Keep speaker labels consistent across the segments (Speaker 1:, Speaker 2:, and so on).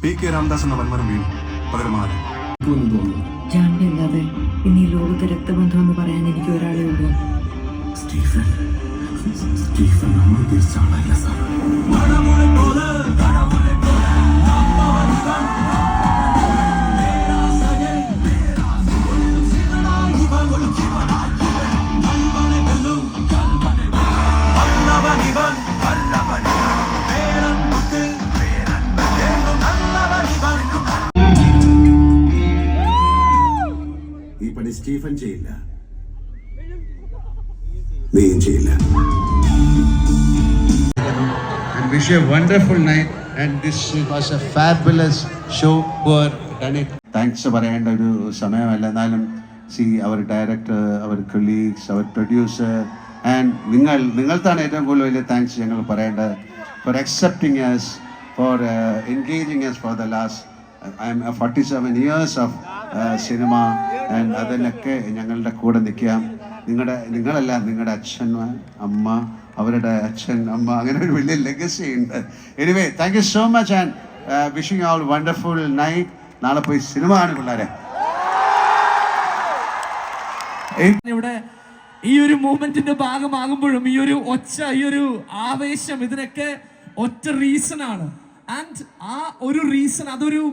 Speaker 1: PK Ramadas എന്ന വന്മരം വീണു പകരം ആര്
Speaker 2: ജാൻവി അല്ലാതെ ഇനി ഈ ലോകത്ത് രക്തബന്ധം എന്ന് പറയാൻ എനിക്ക് ഒരാളേ ഉള്ളൂ.
Speaker 3: സ്റ്റീഫൻ നമ്മൾ ഉദ്ദേശിച്ച ആളല്ല സാർ. ഈ പണി സ്റ്റീഫൻ ചെയ്യില്ല, നീയും ചെയ്യില്ല.
Speaker 4: And wish you a wonderful night, and this was a fabulous show who have done it. Thanks പറയേണ്ട ഒരു സമയമല്ല, എന്നാലും അവർ ഡയറക്ടർ, അവർ കൊളീഗ്സ്, അവർ പ്രൊഡ്യൂസർ ആൻഡ് നിങ്ങൾക്കാണ് ഏറ്റവും കൂടുതൽ വലിയ താങ്ക്സ് ഞങ്ങൾ പറയേണ്ടത് for accepting us, for engaging us for the last 47 years of cinema. And അതിനൊക്കെ ഞങ്ങളുടെ കൂടെ നിൽക്കാം. നിങ്ങളല്ല, നിങ്ങളുടെ അച്ഛൻ, അമ്മ, അവരുടെ അച്ഛൻ, അമ്മ, അങ്ങനെ ഒരു വലിയ ലെഗസി ഉണ്ട്. Anyway, thank you so much and wishing you all wonderful night. നാളെ പോയി സിനിമ ആണ് പിള്ളേരെ.
Speaker 5: ഇവിടെ ഈ ഒരു മൂവ്മെന്റിന്റെ ഭാഗമാകുമ്പോഴും ഈ ഒരു ഒച്ച, ഈ ഒരു ആവേശം, ഇതിനൊക്കെ ഒറ്റ റീസൺ ആണ്. ആൻഡ് ആ ഒരു റീസൺ, അതൊരു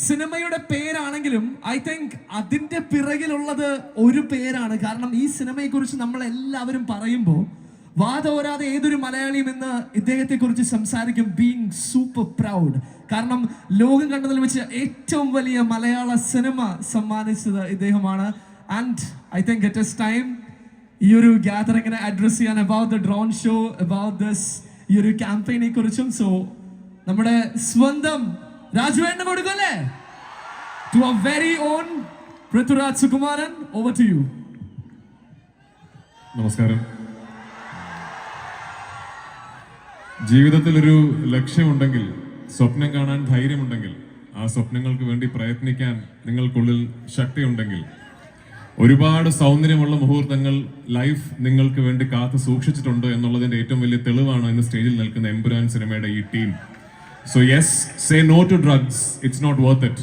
Speaker 5: സിനിമയുടെ പേരാണെങ്കിലും ഐ തിങ്ക് അതിന്റെ പിറകിലുള്ളത് ഒരു പേരാണ്. കാരണം ഈ സിനിമയെ കുറിച്ച് നമ്മൾ എല്ലാവരും പറയുമ്പോൾ വാദോരാതെ ഏതൊരു മലയാളിയും ഇന്ന് ഇദ്ദേഹത്തെ കുറിച്ച് സംസാരിക്കും, ബീങ് സൂപ്പർ പ്രൗഡ്. കാരണം ലോകം കണ്ടതിൽ വെച്ച് ഏറ്റവും വലിയ മലയാള സിനിമ സമ്മാനിച്ചത് ഇദ്ദേഹമാണ്. And I think it is time ഈ ഒരു ഗ്യാതറിങ്ങിനെ അഡ്രസ് ചെയ്യാൻ about the drone show, about this ഈ ഒരു ക്യാമ്പയിനെ കുറിച്ചും. സോ നമ്മുടെ സ്വന്തം രാജുവേട്ടന് കൊടുക്കല്ലേ, to our very own Prithviraj Sukumaran, over to you.
Speaker 6: നമസ്കാരം. ജീവിതത്തിലൊരു ലക്ഷ്യമുണ്ടെങ്കിൽ, സ്വപ്നം കാണാൻ ധൈര്യമുണ്ടെങ്കിൽ, ആ സ്വപ്നങ്ങൾക്ക് വേണ്ടി പ്രയത്നിക്കാൻ നിങ്ങൾക്കുള്ളിൽ ശക്തിയുണ്ടെങ്കിൽ, ഒരുപാട് സൗന്ദര്യമുള്ള മുഹൂർത്തങ്ങൾ ലൈഫ് നിങ്ങൾക്ക് വേണ്ടി കാത്തു സൂക്ഷിച്ചിട്ടുണ്ട് എന്നുള്ളതിന്റെ ഏറ്റവും വലിയ തെളിവാണ് ഇന്ന് സ്റ്റേജിൽ നിൽക്കുന്ന എമ്പുരാൻ സിനിമയുടെ ഈ team. So yes, say no to drugs. It's not worth it.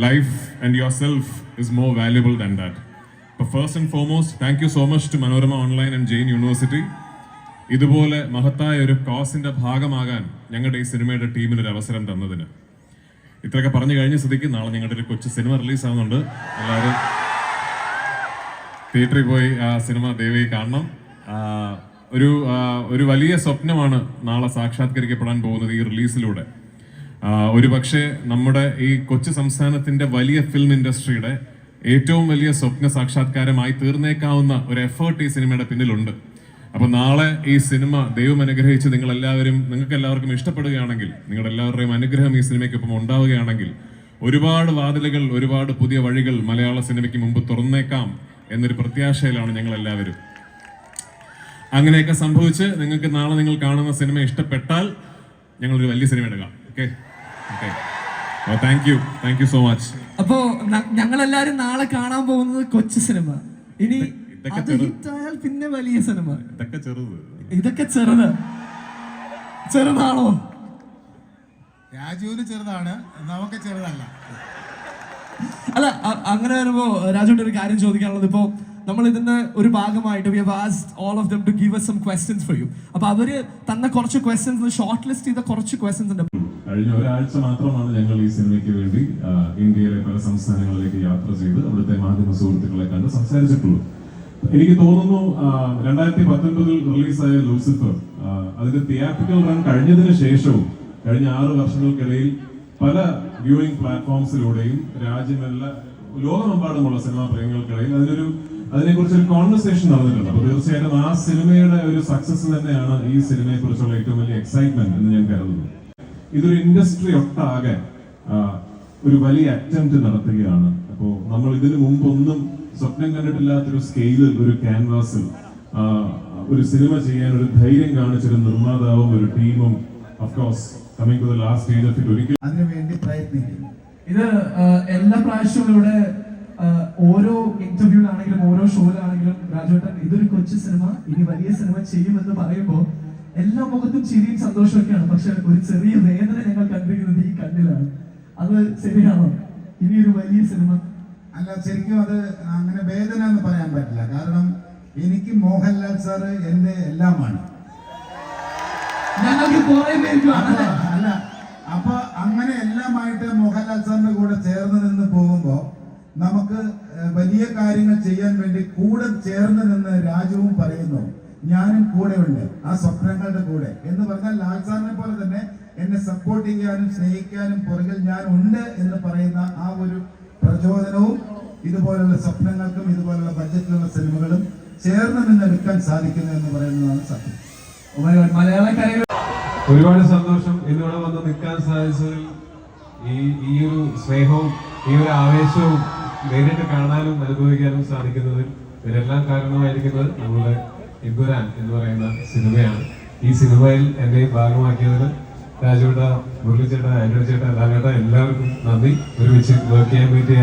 Speaker 6: Life and yourself is more valuable than that. But first and foremost, thank you so much to Manorama Online and Jain University. ഇതുപോലെ മഹത്തായ ഒരു കോസിന്റെ ഭാഗമാകാൻ ഞങ്ങളുടെ ഈ സിനിമയുടെ ടീമിന് ഒരു അവസരം തന്നതിന്. ഇത്രയൊക്കെ പറഞ്ഞു കഴിഞ്ഞ സ്ഥിതിക്ക് നാളെ ഞങ്ങളുടെ ഒരു കൊച്ചു സിനിമ റിലീസ് ആവുന്നുണ്ട്. എല്ലാവരും തിയേറ്ററിൽ പോയി ആ സിനിമ ദയവായി കാണണം. ഒരു വലിയ സ്വപ്നമാണ് നാളെ സാക്ഷാത്കരിക്കപ്പെടാൻ പോകുന്നത് ഈ റിലീസിലൂടെ. ഒരു പക്ഷേ നമ്മുടെ ഈ കൊച്ചു സംസ്ഥാനത്തിന്റെ വലിയ ഫിലിം ഇൻഡസ്ട്രിയുടെ ഏറ്റവും വലിയ സ്വപ്ന സാക്ഷാത്കാരമായി തീർന്നേക്കാവുന്ന ഒരു എഫേർട്ട് ഈ സിനിമയുടെ പിന്നിലുണ്ട്. അപ്പൊ നാളെ ഈ സിനിമ ദൈവം അനുഗ്രഹിച്ച് നിങ്ങൾക്ക് എല്ലാവർക്കും ഇഷ്ടപ്പെടുകയാണെങ്കിൽ, നിങ്ങളുടെ എല്ലാവരുടെയും അനുഗ്രഹം ഈ സിനിമയ്ക്കൊപ്പം ഉണ്ടാവുകയാണെങ്കിൽ, ഒരുപാട് വാതിലുകൾ, ഒരുപാട് പുതിയ വഴികൾ മലയാള സിനിമയ്ക്ക് മുമ്പ് തുറന്നേക്കാം എന്നൊരു പ്രത്യാശയിലാണ് ഞങ്ങൾ എല്ലാവരും. അങ്ങനെയൊക്കെ സംഭവിച്ച് നിങ്ങൾക്ക് നാളെ നിങ്ങൾ കാണുന്ന സിനിമ ഇഷ്ടപ്പെട്ടാൽ ഞങ്ങളൊരു വലിയ സിനിമ എടുക്കാം. Okay, thank you so much.
Speaker 5: അപ്പോ ഞങ്ങളെല്ലാരും നാളെ കാണാൻ പോകുന്നത് കൊച്ചു സിനിമ. ഇനി ഹിറ്റായാൽ പിന്നെ വലിയ സിനിമ. ഇതൊക്കെ ചെറുതാണോ?
Speaker 7: രാജുവിന് ചെറുതാണ്, നമുക്ക് ചെറുതല്ല.
Speaker 5: അല്ല, അങ്ങനെ വരുമ്പോ രാജുവിന്റെ ഒരു കാര്യം ചോദിക്കാനുള്ളത്, ഇപ്പോ നമ്മൾ ഇതിന്റെ ഒരു ഭാഗമായിട്ട് we have asked all of them to give us some questions for you. അപ്പൊ അവര് തന്ന കുറച്ച് ക്വസ്റ്റ്യൻസ്, ഷോർട്ട് ലിസ്റ്റ് ചെയ്ത കുറച്ച് ക്വസ്റ്റ്യൻസ് ഉണ്ട്.
Speaker 6: കഴിഞ്ഞ ഒരാഴ്ച മാത്രമാണ് ഞങ്ങൾ ഈ സിനിമയ്ക്ക് വേണ്ടി ഇന്ത്യയിലെ പല സംസ്ഥാനങ്ങളിലേക്ക് യാത്ര ചെയ്ത് അവിടുത്തെ മാധ്യമ സുഹൃത്തുക്കളെ കണ്ട് സംസാരിച്ചിട്ടുള്ളൂ. എനിക്ക് തോന്നുന്നു 2019 റിലീസായ ലൂസിഫർ അതിന്റെ തിയേറ്ററിക്കൽ റൺ കഴിഞ്ഞതിന് ശേഷവും കഴിഞ്ഞ 6 വർഷങ്ങൾക്കിടയിൽ പല വ്യൂയിങ് പ്ലാറ്റ്ഫോംസിലൂടെയും ലോകമെമ്പാടുമുള്ള സിനിമാ പ്രേമികൾക്കിടയിൽ അതിനെക്കുറിച്ച് ഒരു കോൺവെർസേഷൻ നടന്നിട്ടുണ്ട്. അപ്പൊ തീർച്ചയായിട്ടും ആ സിനിമയുടെ ഒരു സക്സസ് തന്നെയാണ് ഈ സിനിമയെ കുറിച്ചുള്ള ഏറ്റവും വലിയ എക്സൈറ്റ്മെന്റ് എന്ന് ഞാൻ കരുതുന്നു. ഇതൊരു ഇൻഡസ്ട്രി ഒട്ടാകെ ഒരു വലിയ അറ്റംപ്റ്റ് നടത്തുകയാണ്. അപ്പോ നമ്മൾ ഇതിനു മുമ്പൊന്നും സ്വപ്നം കണ്ടിട്ടില്ലാത്തൊരു സ്കെയിലിൽ, ഒരു ക്യാൻവാസിൽ ഒരു സിനിമ ചെയ്യാൻ ഒരു ധൈര്യം കാണിച്ചൊരു നിർമ്മാതാവും ഒരു ടീമും of course coming to the last stage of it ഒരിക്കലും
Speaker 7: അതിനുവേണ്ടി പ്രയത്നിക്കും.
Speaker 5: ഇത് എല്ലാ പ്രാവശ്യവും ഇവിടെ ഓരോ ഇന്റർവ്യൂലാണെങ്കിലും ഓരോ ഷോയിലാണെങ്കിലും രാജുവേട്ടൻ ഇതൊരു കൊച്ചു സിനിമ, ഇനി വലിയ സിനിമ ചെയ്യുമെന്ന് പറയുമ്പോൾ എല്ലാ മുഖത്തും ചിരിയും സന്തോഷമൊക്കെയാണ്. പക്ഷെ ഒരു ചെറിയ വേദന ഞങ്ങൾ കണ്ടിരിക്കുന്നത് ഈ കണ്ണിലാണ്.
Speaker 7: ഇനിയൊരു വലിയ സിനിമ. അല്ല, ശരിക്കും അത് അങ്ങനെ വേദന എന്ന് പറയാൻ പറ്റില്ല. കാരണം എനിക്ക് മോഹൻലാൽ സാറ് എൻ്റെ എല്ലാമാണ്.
Speaker 5: ഞങ്ങൾക്ക് കുറെ പേർക്ക്
Speaker 7: അല്ല, അപ്പൊ അങ്ങനെ എല്ലാമായിട്ട് മോഹൻലാൽ സാറിന്റെ കൂടെ ചേർന്ന് നിന്ന് പോകുമ്പോ നമുക്ക് വലിയ കാര്യങ്ങൾ ചെയ്യാൻ വേണ്ടി കൂടെ ചേർന്ന് നിന്ന് രാജുവും പറയുന്നു, ഞാനും കൂടെ ഉണ്ട് ആ സ്വപ്നങ്ങളുടെ കൂടെ എന്ന് പറഞ്ഞാൽ ലാൽ സാറിനെ പോലെ തന്നെ എന്നെ സപ്പോർട്ട് ചെയ്യാനും സ്നേഹിക്കാനും പുറകിൽ ഞാൻ ഉണ്ട് എന്ന് പറയുന്ന ആ ഒരു പ്രചോദനവും ഇതുപോലുള്ള സ്വപ്നങ്ങൾക്കും ഇതുപോലുള്ള ബഡ്ജറ്റിലുള്ള സിനിമകളും ചേർന്ന് നിന്ന് എടുക്കാൻ സാധിക്കുന്നു എന്ന് പറയുന്നതാണ് സത്യം.
Speaker 5: മലയാളക്കരയിൽ
Speaker 8: ഒരുപാട് സന്തോഷം ഇന്നിവിടെ വന്ന് നിൽക്കാൻ സാധിച്ചതിൽ. ഈ ഒരു സ്നേഹവും ഈ ഒരു ആവേശവും നേരിട്ട് കാണാനും അനുഭവിക്കാനും സാധിക്കുന്നതിൽ ഇതിനെല്ലാം കാരണമായിരിക്കുന്നത് നമ്മുടെ എമ്പുരാൻ എന്ന് പറയുന്ന സിനിമയാണ്. ഈ സിനിമയിൽ എന്നെ ഭാഗമാക്കിയതിന് രാജുവേട്ട, മുരളിച്ചേട്ട, ആന്റണി ചേട്ട, ലാലേട്ട എല്ലാവർക്കും നന്ദി. ഒരുമിച്ച് വർക്ക് ചെയ്യാൻ പറ്റിയ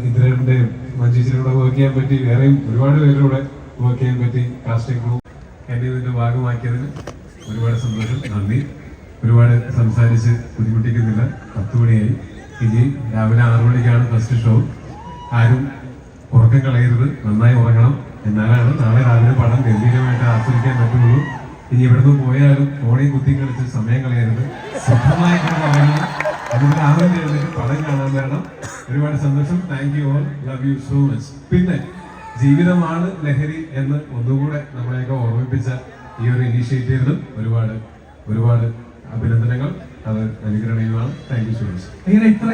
Speaker 8: ഇന്ദ്രന്റെ മഞ്ജീച്ചിലൂടെ വർക്ക് ചെയ്യാൻ പറ്റി, വേറെയും ഒരുപാട് പേരിലൂടെ വർക്ക് ചെയ്യാൻ പറ്റി. കാസ്റ്റിംഗ് ഗ്രൂപ്പ് എന്നെ ഇതിന്റെ ഭാഗമാക്കിയതിന് ഒരുപാട് സന്തോഷം, നന്ദി. ഒരുപാട് സംസാരിച്ച് ബുദ്ധിമുട്ടിക്കുന്നില്ല. 10 മണിയായി. ഇനി രാവിലെ 6 മണിക്കാണ് ഫസ്റ്റ് ഷോ. ആരും ഉറക്കം കളയരുത്, നന്നായി ഉറങ്ങണം. എന്നാലാണ് നാളെ രാവിലെ പടം ഗംഭീരമായിട്ട് ആസ്വദിക്കാൻ പറ്റുള്ളൂ. ഇനി ഇവിടുന്ന് പോയാലും ഫോണിൽ കുത്തി കളിച്ച് സമയം കളയരുത്, സ്വന്തമായിട്ട് ഉറങ്ങണം. അതുപോലെ രാവിലെ എഴുന്നേറ്റ് പടം കാണാൻ വരണം. ഒരുപാട് സന്തോഷം. Thank you all, love you so much. പിന്നെ ജീവിതമാണ് ലഹരി എന്ന് ഒന്നുകൂടെ നമ്മളെയൊക്കെ ഓർമ്മിപ്പിച്ച ഈ ഒരു ഇനീഷ്യേറ്റീവിനും ഒരുപാട് ഒരുപാട് അഭിനന്ദനങ്ങൾ. അത് അനുഗ്രഹീയമാണ്. Thank you so much.
Speaker 5: ഇങ്ങനെ ഇത്ര